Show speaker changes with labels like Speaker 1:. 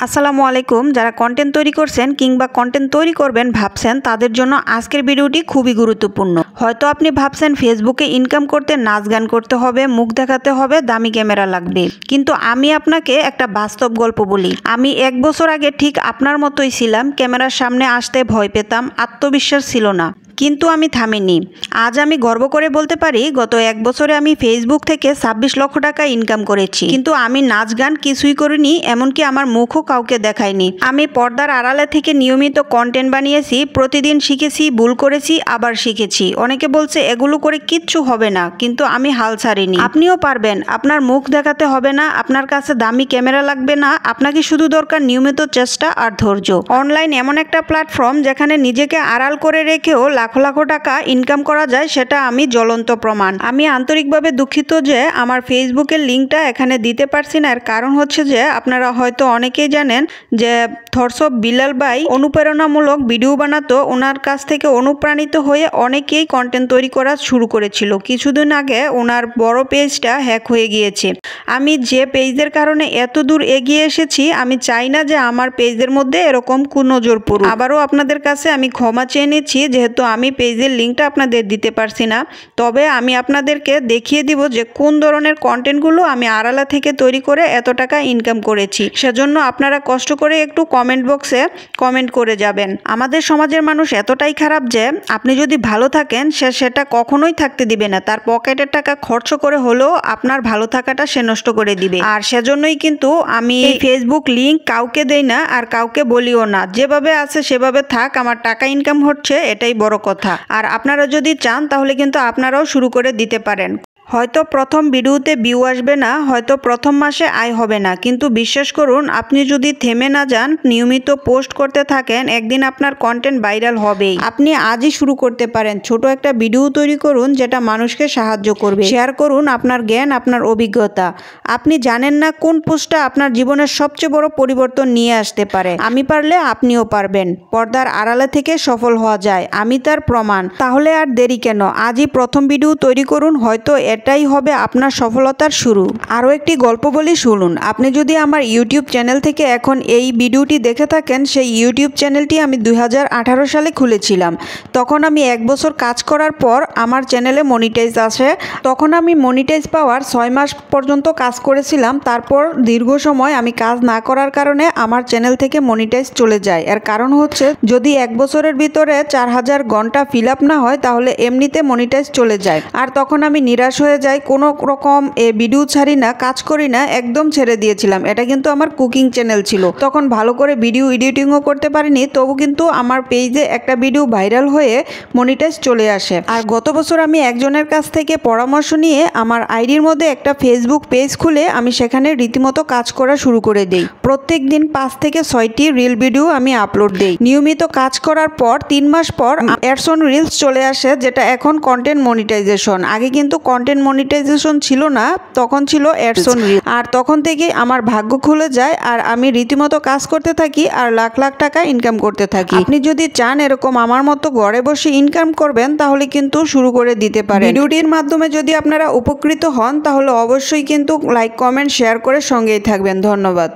Speaker 1: আসসালামু আলাইকুম। যারা কন্টেন্ট তৈরি করছেন কিংবা কন্টেন্ট তৈরি করবেন ভাবছেন, তাদের জন্য আজকের ভিডিওটি খুবই গুরুত্বপূর্ণ। হয়তো আপনি ভাবছেন ফেসবুকে ইনকাম করতে নাচ গান করতে হবে, মুখ দেখাতে হবে, দামি ক্যামেরা লাগবে, কিন্তু আমি আপনাকে একটা বাস্তব গল্প বলি। আমি 1 বছর আগে ঠিক আপনার মতোই ছিলাম। ক্যামেরার সামনে আসতে ভয় পেতাম, আত্মবিশ্বাস ছিল না, কিন্তু আমি থামিনি। আজ আমি গর্ব করে বলতে পারি, গত 1 বছরে আমি ফেসবুক থেকে 26 লক্ষ টাকা ইনকাম করেছি। কিন্তু আমি নাচ গান কিছুই করিনি, এমনকি আমার মুখও কাউকে দেখাইনি। আমি পর্দার আড়ালে থেকে নিয়মিত কন্টেন্ট বানিয়েছি, প্রতিদিন শিখেছি, ভুল করেছি, আবার শিখেছি। অনেকে বলছে এগুলো করে কিচ্ছু হবে না, কিন্তু আমি হাল ছাড়িনি। আপনিও পারবেন। আপনার মুখ দেখাতে হবে না, আপনার কাছে দামি ক্যামেরা লাগবে না, আপনাকে শুধু দরকার নিয়মিত চেষ্টা আর ধৈর্য। অনলাইন এমন একটা প্ল্যাটফর্ম যেখানে নিজেকে আড়াল করে রেখেও লাখ লাখ টাকা ইনকাম করা যায়, সেটা আমি জ্বলন্ত প্রমাণ। আমি আন্তরিকভাবে দুঃখিত যে আমার ফেসবুকের লিঙ্কটা এখানে দিতে পারছি না। এর কারণ হচ্ছে যে আপনারা হয়তো অনেকেই জানেন যে থরসব বিলাল ভাই অনুপ্রেরণামূলক ভিডিও বানাতো। ওনার কাছ থেকে অনুপ্রাণিত হয়ে অনেকেই কন্টেন্ট তৈরি করা শুরু করেছিল। কিছুদিন আগে ওনার বড় পেজটা হ্যাক হয়ে গিয়েছে। আমি যে পেজের কারণে এত দূর এগিয়ে এসেছি, আমি চাই না যে আমার পেজের মধ্যে এরকম কুনজর পড়ুক। আবারও আপনাদের কাছে আমি ক্ষমা চেয়ে নিচ্ছি, যেহেতু আমি পেজের লিঙ্কটা আপনাদের দিতে পারছি না। তবে আমি আপনাদেরকে দেখিয়ে দিব যে কোন ধরনের কন্টেন্টগুলো আমি আড়ালা থেকে তৈরি করে এত টাকা ইনকাম করেছি। সেজন্য আপনারা কষ্ট করে একটু কমেন্ট বক্সে কমেন্ট করে যাবেন। আমাদের সমাজের মানুষ এতটাই খারাপ যে আপনি যদি ভালো থাকেন, সে সেটা কখনোই থাকতে দিবে না। তার পকেটের টাকা খরচ করে হলেও আপনার ভালো থাকাটা সে নষ্ট করে দিবে। আর সেজন্যই কিন্তু আমি এই ফেসবুক লিঙ্ক কাউকে দেই না, আর কাউকে বলিও না। যেভাবে আছে সেভাবে থাক, আমার টাকা ইনকাম হচ্ছে, এটাই বড় কথা। আর আপনারা যদি চান তাহলে কিন্তু আপনারাও শুরু করে দিতে পারেন। হয়তো প্রথম ভিডিওতে ভিউ আসবে না, হয়তো প্রথম মাসে আয় হবে না, কিন্তু বিশ্বাস করুন, আপনি যদি থেমে না যান, নিয়মিত পোস্ট করতে থাকেন, একদিন আপনার কন্টেন্ট ভাইরাল হবেই। আপনি আজই শুরু করতে পারেন। ছোট একটা ভিডিও তৈরি করুন যেটা মানুষকে সাহায্য করবে। শেয়ার করুন আপনার জ্ঞান, আপনার অভিজ্ঞতা। আপনি জানেন না কোন পোস্টটা আপনার জীবনের সবচেয়ে বড় পরিবর্তন নিয়ে আসতে পারে। আমি পারলে আপনিও পারবেন। পর্দার আড়ালে থেকে সফল হওয়া যায়, আমি তার প্রমাণ। তাহলে আর দেরি কেন? আজই প্রথম ভিডিও তৈরি করুন, হয়তো এটাই হবে আপনার সফলতার শুরু। আরও একটি গল্প বলি, শুনুন। আপনি যদি আমার ইউটিউব চ্যানেল থেকে এখন এই ভিডিওটি দেখে থাকেন, সেই ইউটিউব চ্যানেলটি আমি 2018 সালে খুলেছিলাম। তখন আমি 1 বছর কাজ করার পর আমার চ্যানেলে মনিটাইজ আসে। তখন আমি মনিটাইজ পাওয়ার 6 মাস পর্যন্ত কাজ করেছিলাম। তারপর দীর্ঘ সময় আমি কাজ না করার কারণে আমার চ্যানেল থেকে মনিটাইজ চলে যায়। এর কারণ হচ্ছে, যদি 1 বছরের ভিতরে 4000 ঘন্টা ফিল আপ না হয়, তাহলে এমনিতে মনিটাইজ চলে যায়। আর তখন আমি নিরাশ হয়ে যাই, কোনো রকম ভিডিও ছাড়ি না, কাজ করি না, একদম ছেড়ে দিয়েছিলাম। এটা কিন্তু আমার কুকিং চ্যানেল ছিল। তখন ভালো করে ভিডিও এডিটিংও করতে পারিনি, তবু কিন্তু আমার পেজে একটা ভিডিও ভাইরাল হয়ে মনিটাইজ চলে আসে। আর গত বছর আমি একজনের কাছ থেকে পরামর্শ নিয়ে আমার আইডির মধ্যে একটা ফেসবুক পেজ খুলে আমি সেখানে রীতিমতো কাজ করা শুরু করে দেই। প্রত্যেক দিন 5 থেকে 6টি রিল ভিডিও আমি আপলোড দেই। নিয়মিত কাজ করার পর 3 মাস পর অ্যাডস অন রিলস চলে আসে, যেটা এখন কন্টেন্ট মনিটাইজেশন। আগে কিন্তু কন্টেন্ট মনিটাইজেশন ছিল না, তখন ছিল অ্যাডস অন রিলস। আর তখন থেকে আমার ভাগ্য খুলে যায়, আর আমি রীতিমতো কাজ করতে থাকি আর লাখ লাখ টাকা ইনকাম করতে থাকি। আপনি যদি চান এরকম আমার মতো ঘরে বসে ইনকাম করবেন, তাহলে কিন্তু শুরু করে দিতে পারেন। ভিডিওটির মাধ্যমে যদি আপনারা উপকৃত হন, তাহলে অবশ্যই কিন্তু লাইক, কমেন্ট, শেয়ার করে সঙ্গেই থাকবেন। ধন্যবাদ।